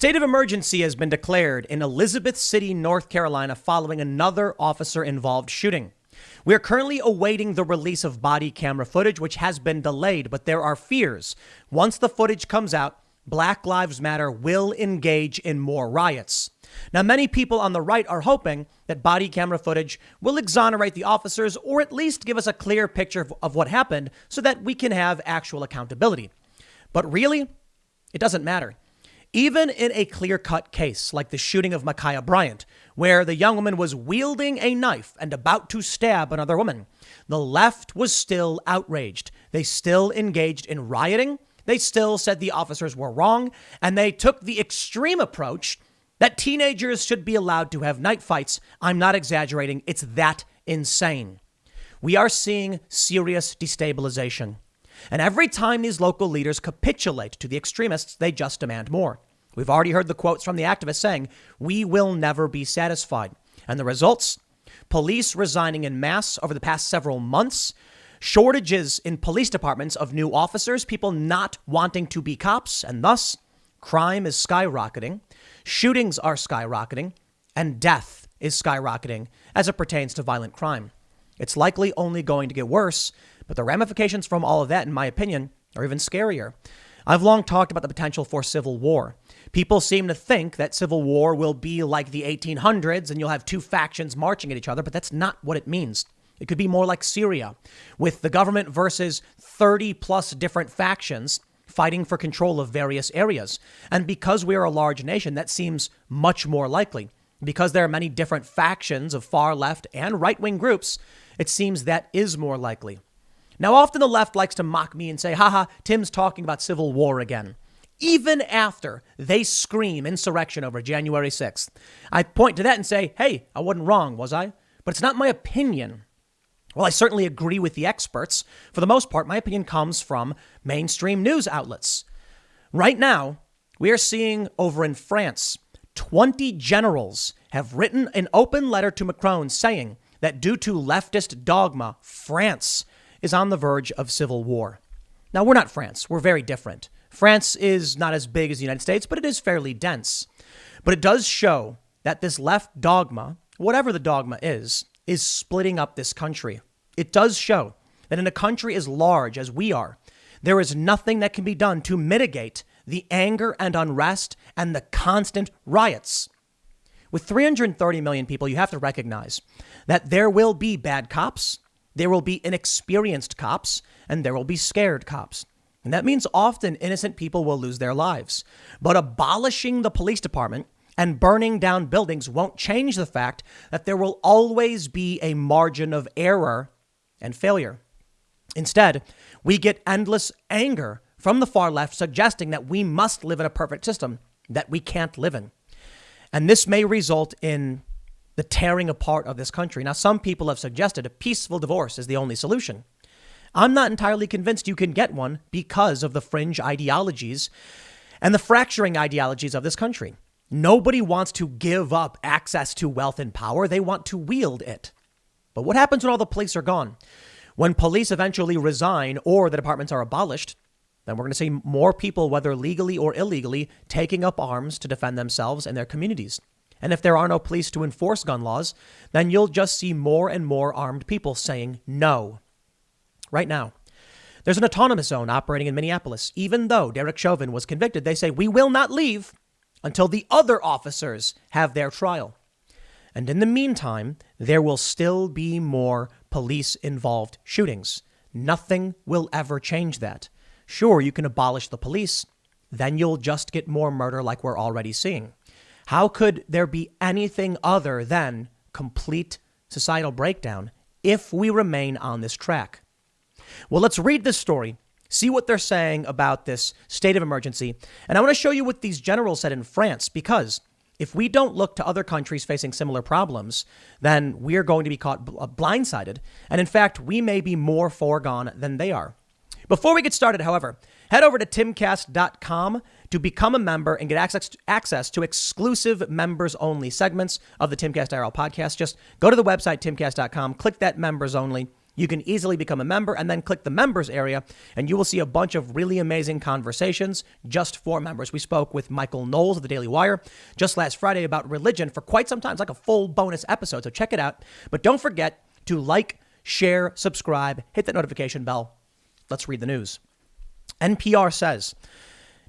state of emergency has been declared in Elizabeth City, North Carolina, following another officer-involved shooting. We are currently awaiting the release of body camera footage, which has been delayed, but there are fears. Once the footage comes out, Black Lives Matter will engage in more riots. Now, many people on the right are hoping that body camera footage will exonerate the officers or at least give us a clear picture of what happened so that we can have actual accountability. But really, it doesn't matter. Even in a clear-cut case like the shooting of Ma'Khia Bryant, where the young woman was wielding a knife and about to stab another woman, the left was still outraged. They still engaged in rioting. They still said the officers were wrong, and they took the extreme approach that teenagers should be allowed to have night fights. I'm not exaggerating. It's that insane. We are seeing serious destabilization. And every time these local leaders capitulate to the extremists, they just demand more. We've already heard the quotes from the activists saying, "We will never be satisfied." And the results? Police resigning en masse over the past several months, shortages in police departments of new officers, people not wanting to be cops, and thus crime is skyrocketing, shootings are skyrocketing, and death is skyrocketing as it pertains to violent crime. It's likely only going to get worse, but the ramifications from all of that, in my opinion, are even scarier. I've long talked about the potential for civil war. People seem to think that civil war will be like the 1800s and you'll have two factions marching at each other, but that's not what it means. It could be more like Syria, with the government versus 30 plus different factions fighting for control of various areas. And because we are a large nation, that seems much more likely. Because there are many different factions of far left and right wing groups, it seems that is more likely. Now, often the left likes to mock me and say, haha, Tim's talking about civil war again. Even after they scream insurrection over January 6th, I point to that and say, hey, I wasn't wrong, was I? But it's not my opinion. Well, I certainly agree with the experts. For the most part, my opinion comes from mainstream news outlets. Right now, we are seeing over in France, 20 generals have written an open letter to Macron saying that due to leftist dogma, France is on the verge of civil war. Now, we're not France. We're very different. France is not as big as the United States, but it is fairly dense. But it does show that this left dogma, whatever the dogma is splitting up this country. It does show that in a country as large as we are, there is nothing that can be done to mitigate the anger and unrest and the constant riots. With 330 million people, you have to recognize that there will be bad cops, there will be inexperienced cops, and there will be scared cops. And that means often innocent people will lose their lives. But abolishing the police department and burning down buildings won't change the fact that there will always be a margin of error and failure. Instead, we get endless anger from the far left suggesting that we must live in a perfect system that we can't live in. And this may result in the tearing apart of this country. Now, some people have suggested a peaceful divorce is the only solution. I'm not entirely convinced you can get one because of the fringe ideologies and the fracturing ideologies of this country. Nobody wants to give up access to wealth and power. They want to wield it. But what happens when all the police are gone? When police eventually resign or the departments are abolished, then we're going to see more people, whether legally or illegally, taking up arms to defend themselves and their communities. And if there are no police to enforce gun laws, then you'll just see more and more armed people saying no. Right now, there's an autonomous zone operating in Minneapolis. Even though Derek Chauvin was convicted, they say we will not leave until the other officers have their trial. And in the meantime, there will still be more police-involved shootings. Nothing will ever change that. Sure, you can abolish the police. Then you'll just get more murder like we're already seeing. How could there be anything other than complete societal breakdown if we remain on this track? Well, let's read this story, see what they're saying about this state of emergency. And I want to show you what these generals said in France, because if we don't look to other countries facing similar problems, then we're going to be caught blindsided. And in fact, we may be more foregone than they are. Before we get started, however, head over to timcast.com to become a member and get access to exclusive members-only segments of the Timcast IRL podcast. Just go to the website, timcast.com, click that members-only, You can easily become a member and then click the members area, and you will see a bunch of really amazing conversations just for members. We spoke with Michael Knowles of the Daily Wire just last Friday about religion for quite some time. It's like a full bonus episode, so check it out. But don't forget to like, share, subscribe, hit that notification bell. Let's read the news. NPR says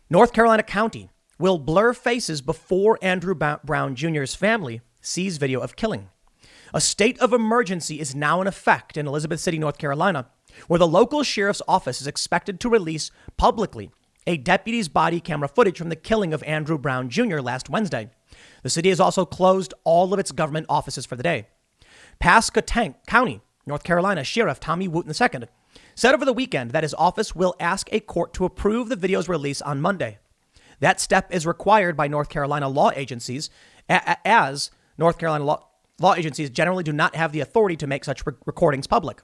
North Carolina County will blur faces before Andrew Brown Jr.'s family sees video of killing. A state of emergency is now in effect in Elizabeth City, North Carolina, where the local sheriff's office is expected to release publicly a deputy's body camera footage from the killing of Andrew Brown Jr. last Wednesday. The city has also closed all of its government offices for the day. Pasquotank County, North Carolina Sheriff Tommy Wooten II said over the weekend that his office will ask a court to approve the video's release on Monday. That step is required by North Carolina law agencies, as North Carolina law agencies generally do not have the authority to make such recordings public.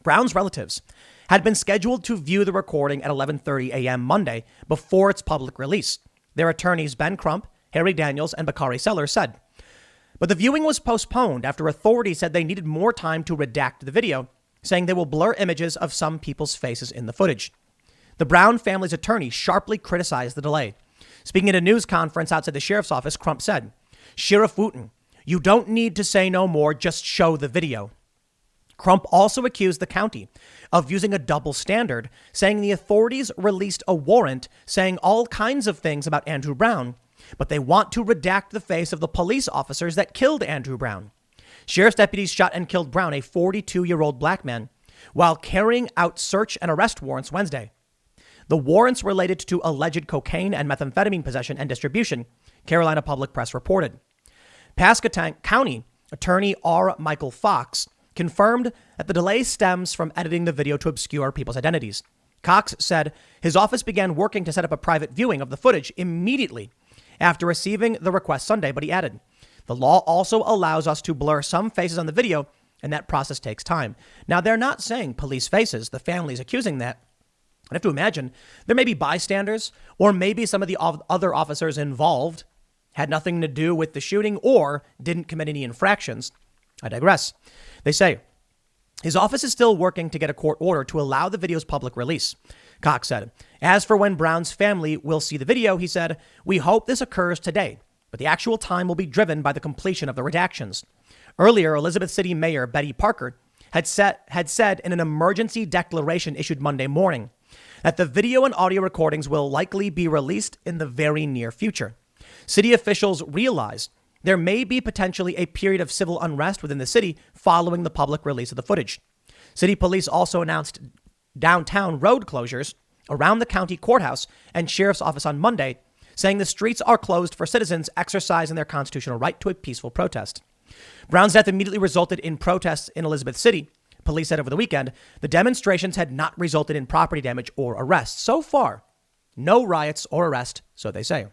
Brown's relatives had been scheduled to view the recording at 11:30 a.m. Monday before its public release. Their attorneys Ben Crump, Harry Daniels, and Bakari Sellers said. But the viewing was postponed after authorities said they needed more time to redact the video, saying they will blur images of some people's faces in the footage. The Brown family's attorney sharply criticized the delay. Speaking at a news conference outside the sheriff's office, Crump said, "Sheriff Wooten, you don't need to say no more, just show the video." Crump also accused the county of using a double standard, saying the authorities released a warrant saying all kinds of things about Andrew Brown, but they want to redact the face of the police officers that killed Andrew Brown. Sheriff's deputies shot and killed Brown, a 42-year-old black man, while carrying out search and arrest warrants Wednesday. The warrants related to alleged cocaine and methamphetamine possession and distribution, Carolina Public Press reported. Pasquotank County Attorney R. Michael Fox confirmed that the delay stems from editing the video to obscure people's identities. Cox said his office began working to set up a private viewing of the footage immediately after receiving the request Sunday, but he added, "The law also allows us to blur some faces on the video, and that process takes time." Now, they're not saying police faces. The family's accusing that. I have to imagine there may be bystanders, or maybe some of the other officers involved had nothing to do with the shooting or didn't commit any infractions. I digress. They say his office is still working to get a court order to allow the video's public release. Cox said, "As for when Brown's family will see the video," he said, "we hope this occurs today, but the actual time will be driven by the completion of the redactions." Earlier, Elizabeth City Mayor Betty Parker had said in an emergency declaration issued Monday morning that the video and audio recordings will likely be released in the very near future. City officials realize there may be potentially a period of civil unrest within the city following the public release of the footage. City police also announced downtown road closures around the county courthouse and sheriff's office on Monday, saying the streets are closed for citizens exercising their constitutional right to a peaceful protest. Brown's death immediately resulted in protests in Elizabeth City. Police said over the weekend the demonstrations had not resulted in property damage or arrests. So far, no riots or arrest, so they say.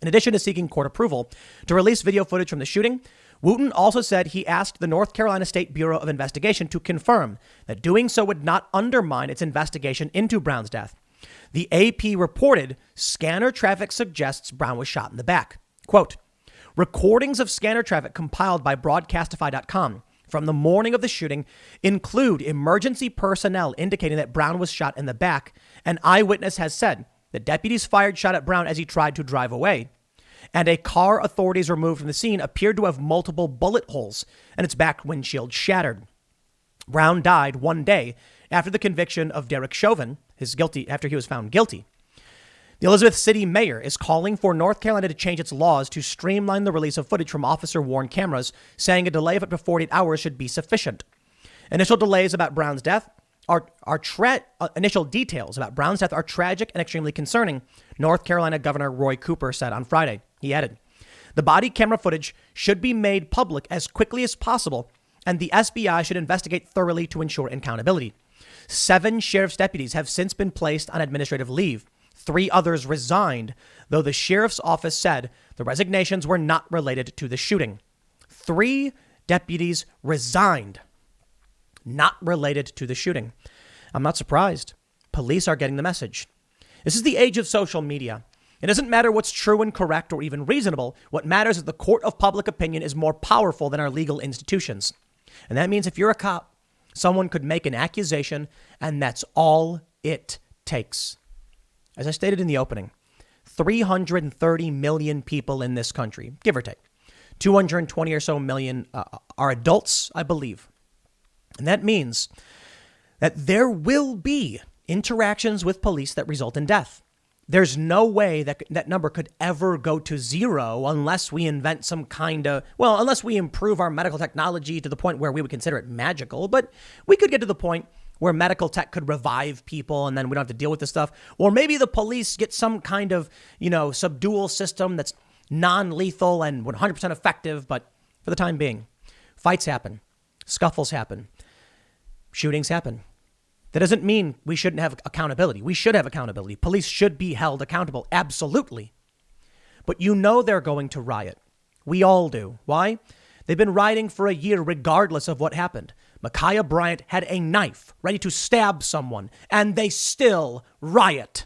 In addition to seeking court approval to release video footage from the shooting, Wooten also said he asked the North Carolina State Bureau of Investigation to confirm that doing so would not undermine its investigation into Brown's death. The AP reported scanner traffic suggests Brown was shot in the back. Quote, "Recordings of scanner traffic compiled by Broadcastify.com from the morning of the shooting include emergency personnel indicating that Brown was shot in the back. An eyewitness has said that deputies fired shot at Brown as he tried to drive away. And a car authorities removed from the scene appeared to have multiple bullet holes and its back windshield shattered." Brown died one day after the conviction of Derek Chauvin, after he was found guilty. The Elizabeth City mayor is calling for North Carolina to change its laws to streamline the release of footage from officer-worn cameras, saying a delay of up to 48 hours should be sufficient. Initial details about Brown's death are tragic and extremely concerning, North Carolina Governor Roy Cooper said on Friday. He added, "The body camera footage should be made public as quickly as possible, and the SBI should investigate thoroughly to ensure accountability." 7 sheriff's deputies have since been placed on administrative leave. 3 others resigned, though the sheriff's office said the resignations were not related to the shooting. 3 deputies resigned, not related to the shooting. I'm not surprised. Police are getting the message. This is the age of social media. It doesn't matter what's true and correct or even reasonable. What matters is the court of public opinion is more powerful than our legal institutions. And that means if you're a cop Someone could make an accusation, and that's all it takes. As I stated in the opening, 330 million people in this country, give or take. 220 or so million are adults, I believe. And that means that there will be interactions with police that result in death. There's no way that that number could ever go to zero unless we invent some kind of, well, unless we improve our medical technology to the point where we would consider it magical. But we could get to the point where medical tech could revive people and then we don't have to deal with this stuff. Or maybe the police get some kind of, subdual system that's non-lethal and 100% effective. But for the time being, fights happen, scuffles happen, shootings happen. That doesn't mean we shouldn't have accountability. We should have accountability. Police should be held accountable. Absolutely. But they're going to riot. We all do. Why? They've been rioting for a year regardless of what happened. Ma'Khia Bryant had a knife ready to stab someone, and they still riot.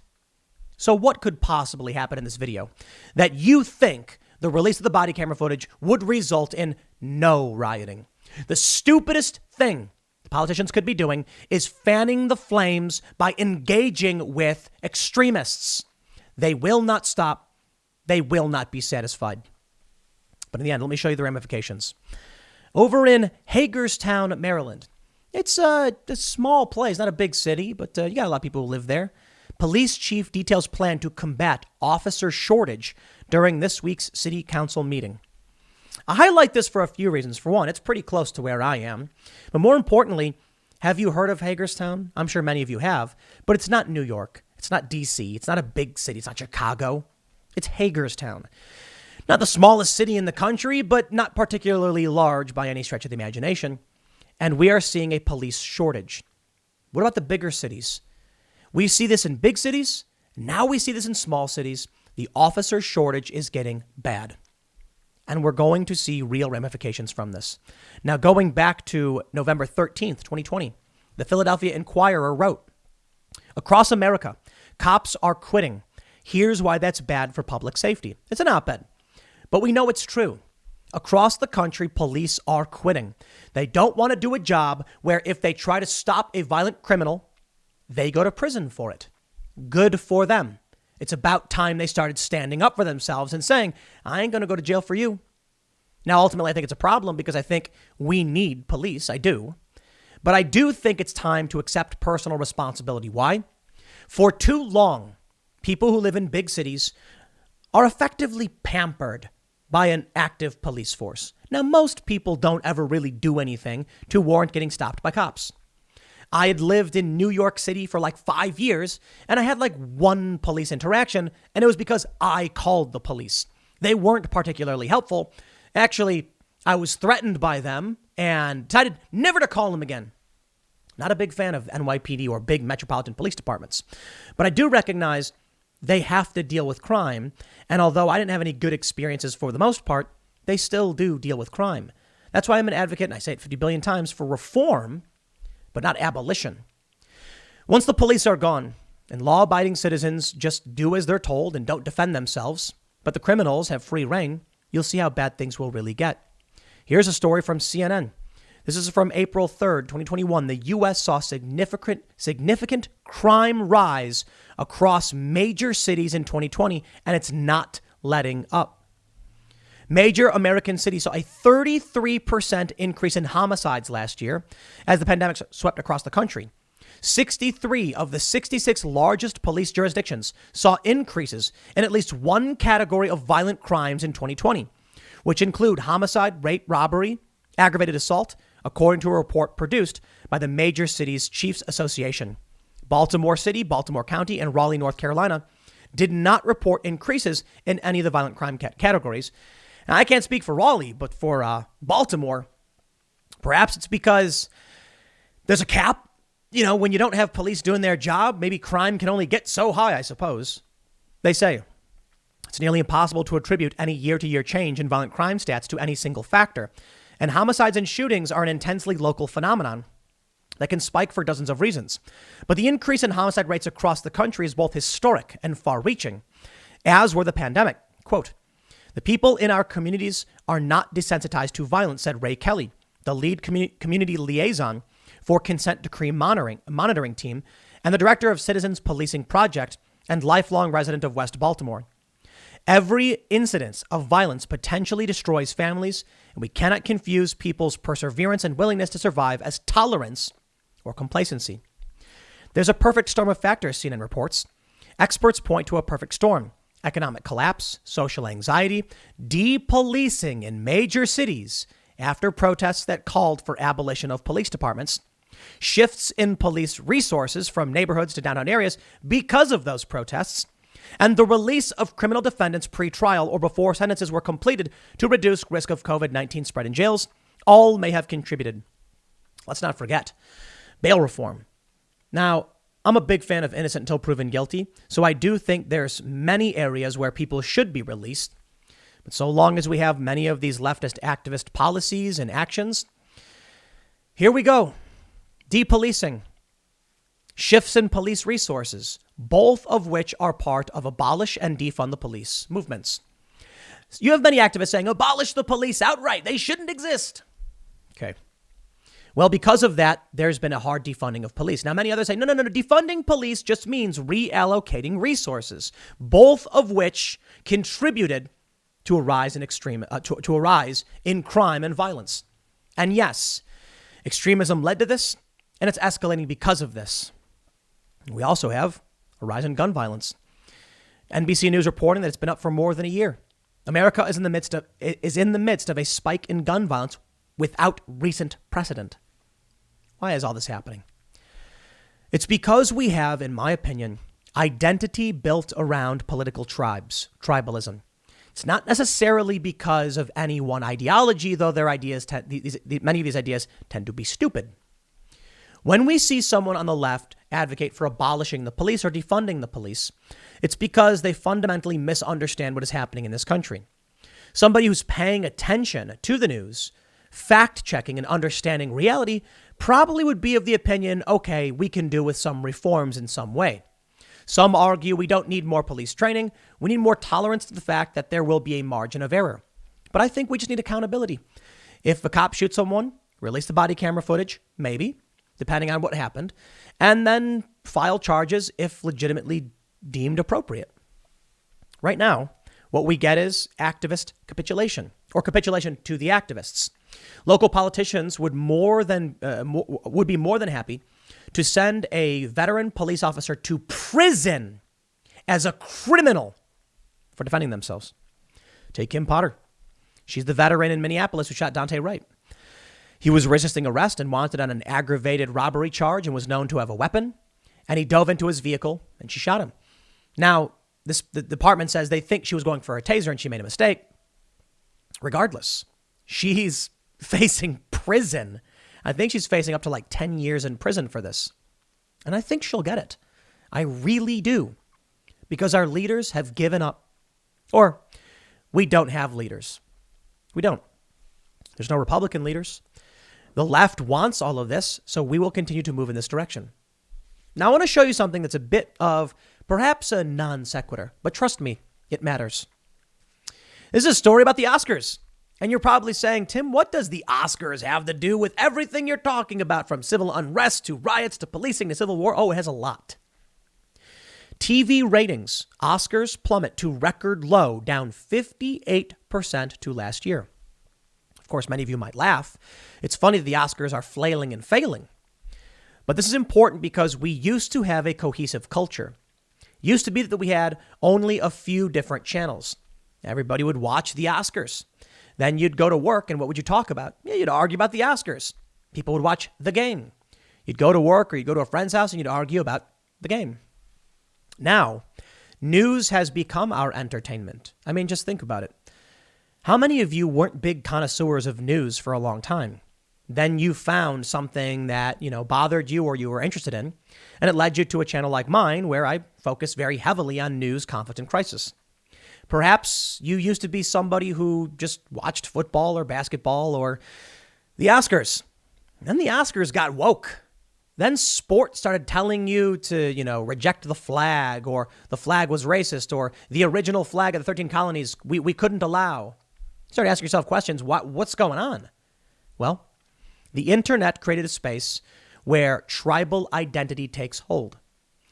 So what could possibly happen in this video that you think the release of the body camera footage would result in no rioting? The stupidest thing politicians could be doing is fanning the flames by engaging with extremists. They will not stop. They will not be satisfied. But in the end, let me show you the ramifications. Over in Hagerstown, Maryland, it's a small place, not a big city, but you got a lot of people who live there. Police chief details plan to combat officer shortage during this week's city council meeting. I highlight this for a few reasons. For one, it's pretty close to where I am. But more importantly, have you heard of Hagerstown? I'm sure many of you have, but it's not New York. It's not DC. It's not a big city. It's not Chicago. It's Hagerstown. Not the smallest city in the country, but not particularly large by any stretch of the imagination. And we are seeing a police shortage. What about the bigger cities? We see this in big cities. Now we see this in small cities. The officer shortage is getting bad. And we're going to see real ramifications from this. Now, going back to November 13th, 2020, the Philadelphia Inquirer wrote, "Across America, cops are quitting. Here's why that's bad for public safety." It's an op-ed, but we know it's true. Across the country, police are quitting. They don't want to do a job where if they try to stop a violent criminal, they go to prison for it. Good for them. It's about time they started standing up for themselves and saying, I ain't going to go to jail for you. Now, ultimately, I think it's a problem because I think we need police. I do. But I do think it's time to accept personal responsibility. Why? For too long, people who live in big cities are effectively pampered by an active police force. Now, most people don't ever really do anything to warrant getting stopped by cops. I had lived in New York City for like 5 years, and I had like one police interaction, and it was because I called the police. They weren't particularly helpful. Actually, I was threatened by them and decided never to call them again. Not a big fan of NYPD or big metropolitan police departments, but I do recognize they have to deal with crime. And although I didn't have any good experiences for the most part, they still do deal with crime. That's why I'm an advocate, and I say it 50 billion times, for reform, but not abolition. Once the police are gone and law-abiding citizens just do as they're told and don't defend themselves, but the criminals have free reign, you'll see how bad things will really get. Here's a story from CNN. This is from April 3rd, 2021. The U.S. saw significant crime rise across major cities in 2020, and it's not letting up. Major American cities saw a 33% increase in homicides last year as the pandemic swept across the country. 63 of the 66 largest police jurisdictions saw increases in at least one category of violent crimes in 2020, which include homicide, rape, robbery, aggravated assault, according to a report produced by the Major Cities Chiefs Association. Baltimore City, Baltimore County, and Raleigh, North Carolina did not report increases in any of the violent crime categories. Now, I can't speak for Raleigh, but for Baltimore, perhaps it's because there's a cap. You know, when you don't have police doing their job, maybe crime can only get so high, I suppose. They say it's nearly impossible to attribute any year-to-year change in violent crime stats to any single factor. And homicides and shootings are an intensely local phenomenon that can spike for dozens of reasons. But the increase in homicide rates across the country is both historic and far-reaching, as were the pandemic. Quote, "The people in our communities are not desensitized to violence," said Ray Kelly, the lead community liaison for Consent Decree monitoring team and the director of Citizens Policing Project and lifelong resident of West Baltimore. Every incidence of violence potentially destroys families, and we cannot confuse people's perseverance and willingness to survive as tolerance or complacency. There's a perfect storm of factors, CNN reports. Experts point to a perfect storm: economic collapse, social anxiety, depolicing in major cities after protests that called for abolition of police departments, shifts in police resources from neighborhoods to downtown areas because of those protests, and the release of criminal defendants pre-trial or before sentences were completed to reduce risk of COVID-19 spread in jails, all may have contributed. Let's not forget bail reform. Now, I'm a big fan of innocent until proven guilty, so I do think there's many areas where people should be released. But so long as we have many of these leftist activist policies and actions, here we go. Depolicing, shifts in police resources, both of which are part of abolish and defund the police movements. You have many activists saying, abolish the police outright. They shouldn't exist. Okay. Well, because of that, there's been a hard defunding of police. Now, many others say, no. Defunding police just means reallocating resources, both of which contributed to a rise in to a rise in crime and violence. And yes, extremism led to this, and it's escalating because of this. We also have a rise in gun violence. NBC News reporting that it's been up for more than a year. America is in the midst of a spike in gun violence without recent precedent. Why is all this happening? It's because we have, in my opinion, identity built around political tribes, tribalism. It's not necessarily because of any one ideology, though their ideas many of these ideas tend to be stupid. When we see someone on the left advocate for abolishing the police or defunding the police, it's because they fundamentally misunderstand what is happening in this country. Somebody who's paying attention to the news, fact-checking and understanding reality probably would be of the opinion, okay, we can do with some reforms in some way. Some argue we don't need more police training. We need more tolerance to the fact that there will be a margin of error. But I think we just need accountability. If a cop shoots someone, release the body camera footage, maybe, depending on what happened, and then file charges if legitimately deemed appropriate. Right now, what we get is activist capitulation, or capitulation to the activists. Local politicians would be more than happy to send a veteran police officer to prison as a criminal for defending themselves. Take Kim Potter. She's the veteran in Minneapolis who shot Dante Wright. He was resisting arrest and wanted on an aggravated robbery charge and was known to have a weapon. And he dove into his vehicle and she shot him. Now, the department says they think she was going for a taser and she made a mistake. Regardless, she's facing prison. I think she's facing up to like 10 years in prison for this. And I think she'll get it. I really do. Because our leaders have given up. Or we don't have leaders. We don't. There's no Republican leaders. The left wants all of this, so we will continue to move in this direction. Now, I want to show you something that's a bit of perhaps a non sequitur, but trust me, it matters. This is a story about the Oscars. And you're probably saying, Tim, what does the Oscars have to do with everything you're talking about, from civil unrest to riots to policing to civil war? Oh, it has a lot. TV ratings, Oscars plummet to record low, down 58% to last year. Of course, many of you might laugh. It's funny that the Oscars are flailing and failing. But this is important because we used to have a cohesive culture. Used to be that we had only a few different channels. Everybody would watch the Oscars. Then you'd go to work, and what would you talk about? Yeah, you'd argue about the Oscars. People would watch the game. You'd go to work or you'd go to a friend's house and you'd argue about the game. Now, news has become our entertainment. I mean, just think about it. How many of you weren't big connoisseurs of news for a long time? Then you found something that, bothered you or you were interested in, and it led you to a channel like mine where I focus very heavily on news, conflict, and crisis. Perhaps you used to be somebody who just watched football or basketball or the Oscars. Then the Oscars got woke. Then sports started telling you to, reject the flag, or the flag was racist, or the original flag of the 13 colonies we couldn't allow. You start asking yourself questions. What's going on? Well, the internet created a space where tribal identity takes hold.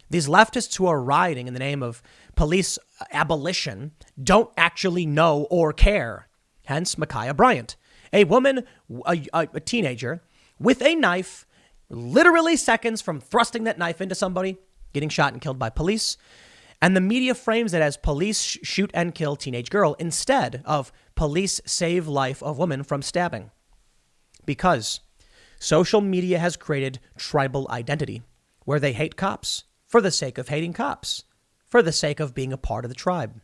These leftists who are rioting in the name of police abolition don't actually know or care. Hence, Ma'Khia Bryant, a woman, a teenager, with a knife, literally seconds from thrusting that knife into somebody, getting shot and killed by police. And the media frames it as police shoot and kill teenage girl instead of police save life of woman from stabbing. Because social media has created tribal identity where they hate cops for the sake of hating cops, for the sake of being a part of the tribe.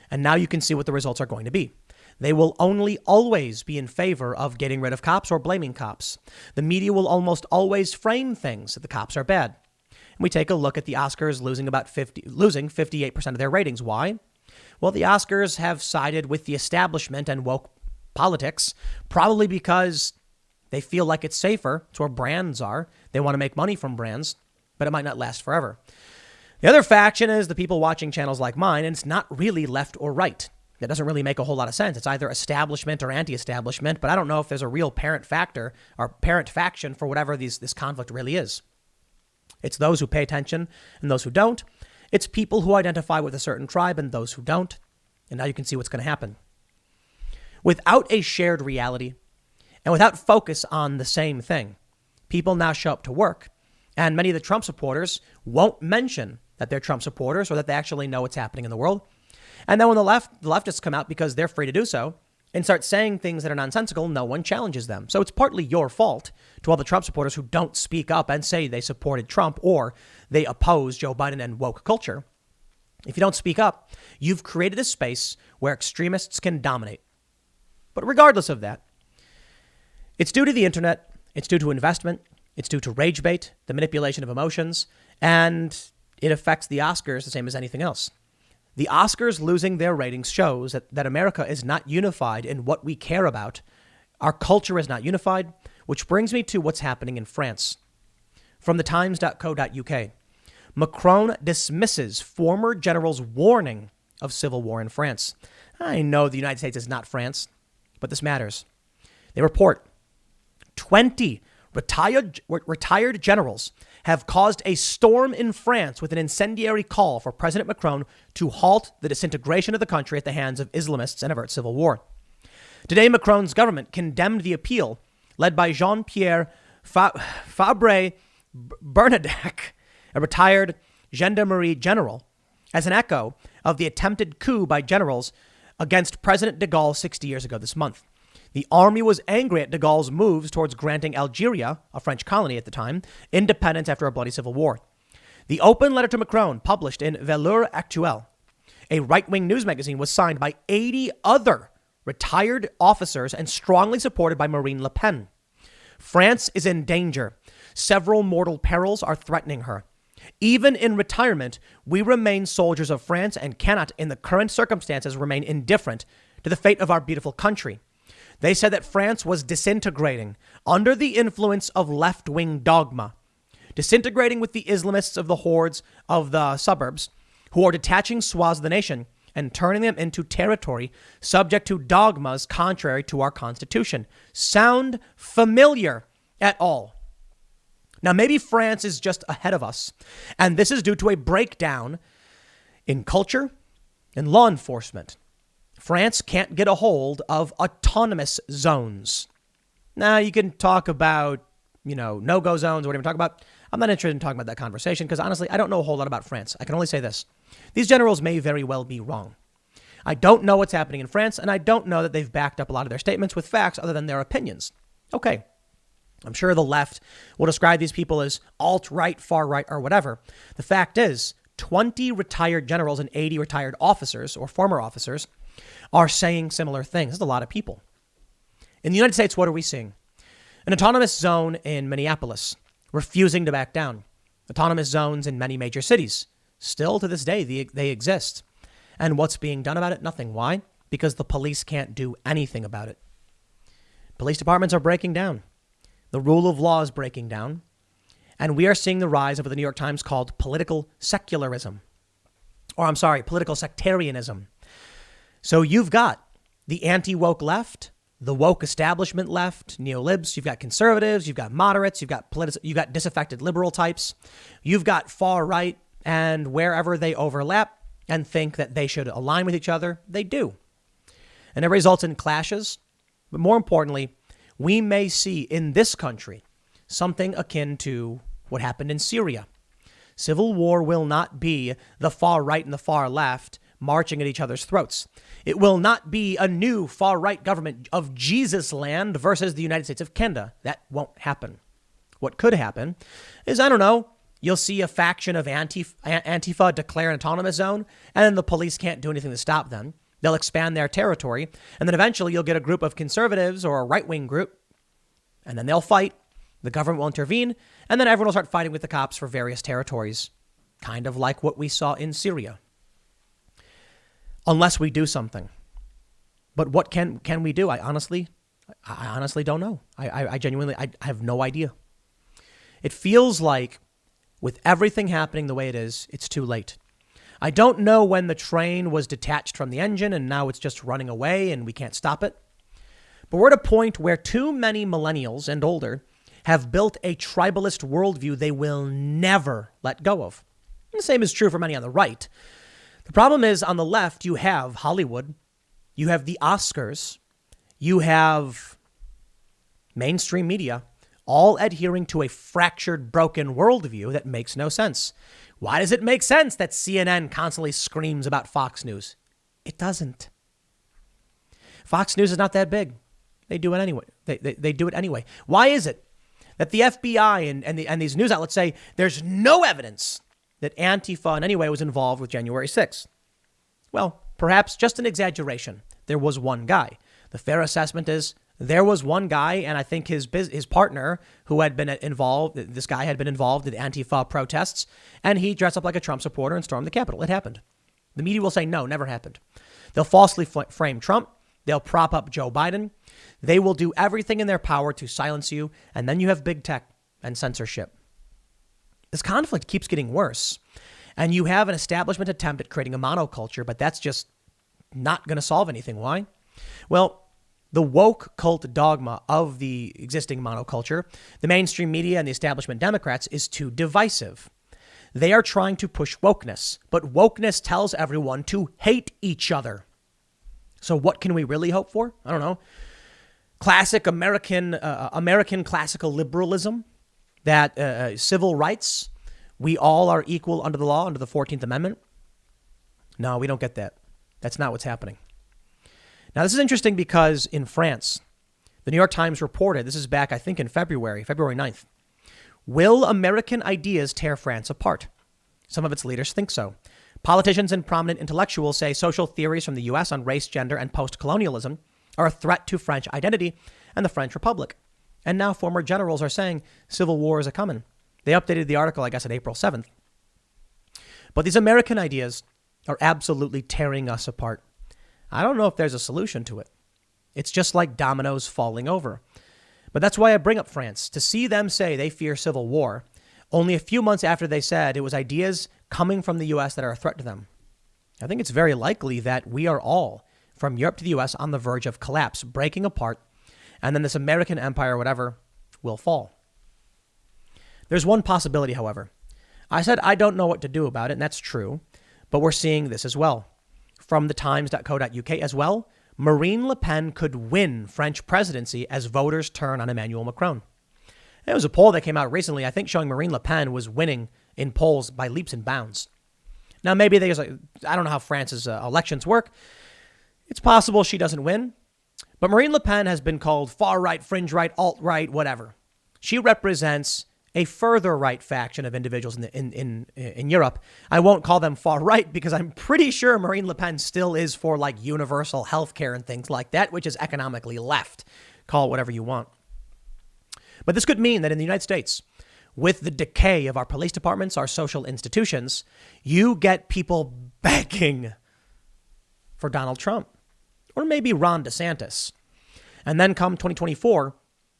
And now you can see what the results are going to be. They will only always be in favor of getting rid of cops or blaming cops. The media will almost always frame things that the cops are bad. And we take a look at the Oscars losing 58% of their ratings. Why? Well, the Oscars have sided with the establishment and woke politics, probably because they feel like it's safer. It's where brands are. They want to make money from brands, but it might not last forever. The other faction is the people watching channels like mine, and it's not really left or right. That doesn't really make a whole lot of sense. It's either establishment or anti-establishment, but I don't know if there's a real parent factor or parent faction for whatever this conflict really is. It's those who pay attention and those who don't. It's people who identify with a certain tribe and those who don't. And now you can see what's going to happen. Without a shared reality and without focus on the same thing, people now show up to work, and many of the Trump supporters won't mention that they're Trump supporters or that they actually know what's happening in the world. And then when the leftists come out because they're free to do so and start saying things that are nonsensical, no one challenges them. So it's partly your fault to all the Trump supporters who don't speak up and say they supported Trump or they oppose Joe Biden and woke culture. If you don't speak up, you've created a space where extremists can dominate. But regardless of that, it's due to the internet, it's due to investment, it's due to rage bait, the manipulation of emotions, and it affects the Oscars the same as anything else. The Oscars losing their ratings shows that America is not unified in what we care about. Our culture is not unified, which brings me to what's happening in France. From thetimes.co.uk, Macron dismisses former general's warning of civil war in France. I know the United States is not France, but this matters. They report 20 retired generals have caused a storm in France with an incendiary call for President Macron to halt the disintegration of the country at the hands of Islamists and avert civil war. Today, Macron's government condemned the appeal led by Jean-Pierre Fabre Bernadette, a retired gendarmerie general, as an echo of the attempted coup by generals against President de Gaulle 60 years ago this month. The army was angry at de Gaulle's moves towards granting Algeria, a French colony at the time, independence after a bloody civil war. The open letter to Macron, published in Valeurs Actuelles, a right-wing news magazine, was signed by 80 other retired officers and strongly supported by Marine Le Pen. France is in danger. Several mortal perils are threatening her. Even in retirement, we remain soldiers of France and cannot, in the current circumstances, remain indifferent to the fate of our beautiful country. They said that France was disintegrating under the influence of left-wing dogma, disintegrating with the Islamists of the hordes of the suburbs who are detaching swaths of the nation and turning them into territory subject to dogmas contrary to our Constitution. Sound familiar at all? Now, maybe France is just ahead of us, and this is due to a breakdown in culture and law enforcement. France can't get a hold of autonomous zones. Now, you can talk about, no-go zones or whatever you talk about. I'm not interested in talking about that conversation because, honestly, I don't know a whole lot about France. I can only say this. These generals may very well be wrong. I don't know what's happening in France, and I don't know that they've backed up a lot of their statements with facts other than their opinions. Okay. I'm sure the left will describe these people as alt-right, far-right, or whatever. The fact is, 20 retired generals and 80 retired officers or former officers are saying similar things. That's a lot of people. In the United States, what are we seeing? An autonomous zone in Minneapolis, refusing to back down. Autonomous zones in many major cities. Still to this day, they exist. And what's being done about it? Nothing. Why? Because the police can't do anything about it. Police departments are breaking down. The rule of law is breaking down. And we are seeing the rise of what the New York Times called political secularism. Political sectarianism. So you've got the anti-woke left the woke establishment left, neolibs, you've got conservatives, you've got moderates, you've got disaffected liberal types, you've got far right, and wherever they overlap and think that they should align with each other, they do. And it results in clashes. But more importantly, we may see in this country something akin to what happened in Syria. Civil war will not be the far right and the far left marching at each other's throats. It will not be a new far right government of Jesus land versus the United States of Canada. That won't happen. What could happen is, I don't know, you'll see a faction of Antifa declare an autonomous zone, and then the police can't do anything to stop them. They'll expand their territory, and then eventually you'll get a group of conservatives or a right-wing group, and then they'll fight. The government will intervene, and then everyone will start fighting with the cops for various territories, kind of like what we saw in Syria. Unless we do something. But what can we do? I honestly don't know. I genuinely have no idea. It feels like with everything happening the way it is, it's too late. I don't know when the train was detached from the engine and now it's just running away and we can't stop it. But we're at a point where too many millennials and older have built a tribalist worldview they will never let go of. And the same is true for many on the right. The problem is on the left, you have Hollywood, you have the Oscars, you have mainstream media, all adhering to a fractured, broken worldview that makes no sense. Why does it make sense that CNN constantly screams about Fox News? It doesn't. Fox News is not that big. They do it anyway. They do it anyway. Why is it that the FBI and these news outlets say there's no evidence that Antifa in any way was involved with January 6th? Well, perhaps just an exaggeration. There was one guy. The fair assessment is there was one guy, and I think his partner who had been involved, this guy had been involved in Antifa protests, and he dressed up like a Trump supporter and stormed the Capitol. It happened. The media will say, no, never happened. They'll falsely frame Trump. They'll prop up Joe Biden. They will do everything in their power to silence you, and then you have big tech and censorship. This conflict keeps getting worse, and you have an establishment attempt at creating a monoculture, but that's just not going to solve anything. Why? Well, the woke cult dogma of the existing monoculture, the mainstream media and the establishment Democrats, is too divisive. They are trying to push wokeness, but wokeness tells everyone to hate each other. So what can we really hope for? I don't know. Classic American classical liberalism, that civil rights, we all are equal under the law, under the 14th Amendment. No, we don't get that. That's not what's happening. Now, this is interesting because in France, the New York Times reported, this is back, I think, in February 9th. Will American ideas tear France apart? Some of its leaders think so. Politicians and prominent intellectuals say social theories from the U.S. on race, gender, and post-colonialism are a threat to French identity and the French Republic. And now former generals are saying civil war is a-coming. They updated the article, I guess, on April 7th. But these American ideas are absolutely tearing us apart. I don't know if there's a solution to it. It's just like dominoes falling over. But that's why I bring up France. To see them say they fear civil war only a few months after they said it was ideas coming from the U.S. that are a threat to them. I think it's very likely that we are all, from Europe to the U.S., on the verge of collapse, breaking apart, and then this American empire or whatever will fall. There's one possibility, however. I said I don't know what to do about it, and that's true, but we're seeing this as well. From thetimes.co.uk as well, Marine Le Pen could win French presidency as voters turn on Emmanuel Macron. There was a poll that came out recently, I think, showing Marine Le Pen was winning in polls by leaps and bounds. Now, maybe I don't know how France's elections work. It's possible she doesn't win. But Marine Le Pen has been called far right, fringe right, alt right, whatever. She represents a further right faction of individuals in Europe. I won't call them far right because I'm pretty sure Marine Le Pen still is for like universal health care and things like that, which is economically left. Call it whatever you want. But this could mean that in the United States, with the decay of our police departments, our social institutions, you get people begging for Donald Trump or maybe Ron DeSantis. And then come 2024,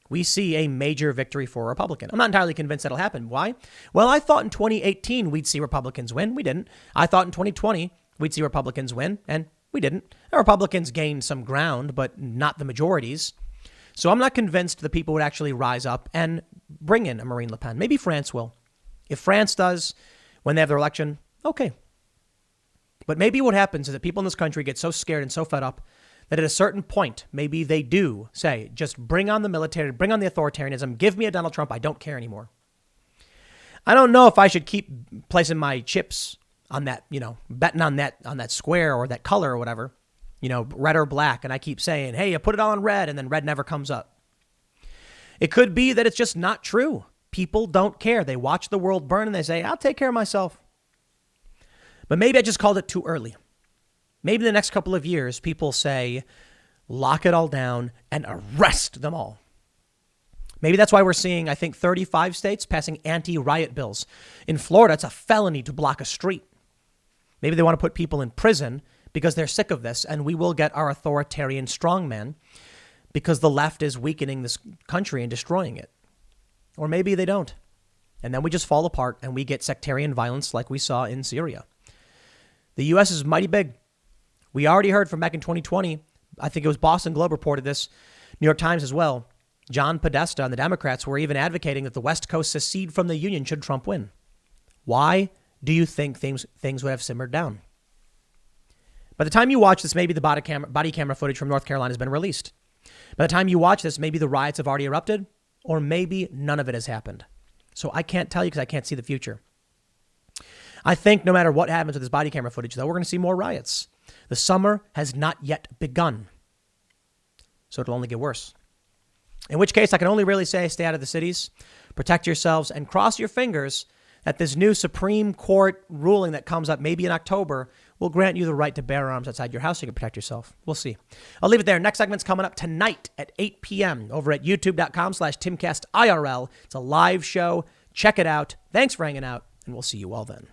we see a major victory for a Republican. I'm not entirely convinced that'll happen. Why? Well, I thought in 2018 we'd see Republicans win. We didn't. I thought in 2020 we'd see Republicans win, and We didn't. The Republicans gained some ground, but not the majorities. So I'm not convinced the people would actually rise up and bring in a Marine Le Pen. Maybe France will. If France does, when they have their election, okay. But maybe what happens is that people in this country get so scared and so fed up that at a certain point, maybe they do say, just bring on the military, bring on the authoritarianism, give me a Donald Trump, I don't care anymore. I don't know if I should keep placing my chips on that, betting on that square or that color or whatever, red or black. And I keep saying, hey, you put it all on red, and then red never comes up. It could be that it's just not true. People don't care. They watch the world burn and they say, I'll take care of myself. But maybe I just called it too early. Maybe the next couple of years, people say, lock it all down and arrest them all. Maybe that's why we're seeing, I think, 35 states passing anti-riot bills. In Florida, it's a felony to block a street. Maybe they want to put people in prison because they're sick of this, and we will get our authoritarian strongman because the left is weakening this country and destroying it. Or maybe they don't. And then we just fall apart and we get sectarian violence like we saw in Syria. The U.S. is mighty big. We already heard from back in 2020, I think it was Boston Globe reported this, New York Times as well. John Podesta and the Democrats were even advocating that the West Coast secede from the Union should Trump win. Why do you think things would have simmered down? By the time you watch this, maybe the body camera footage from North Carolina has been released. By the time you watch this, maybe the riots have already erupted, or maybe none of it has happened. So I can't tell you because I can't see the future. I think no matter what happens with this body camera footage, though, we're going to see more riots. The summer has not yet begun. So it'll only get worse. In which case, I can only really say stay out of the cities, protect yourselves, and cross your fingers that this new Supreme Court ruling that comes up maybe in October will grant you the right to bear arms outside your house so you can protect yourself. We'll see. I'll leave it there. Next segment's coming up tonight at 8 p.m. over at youtube.com/TimCastIRL. It's a live show. Check it out. Thanks for hanging out, and we'll see you all then.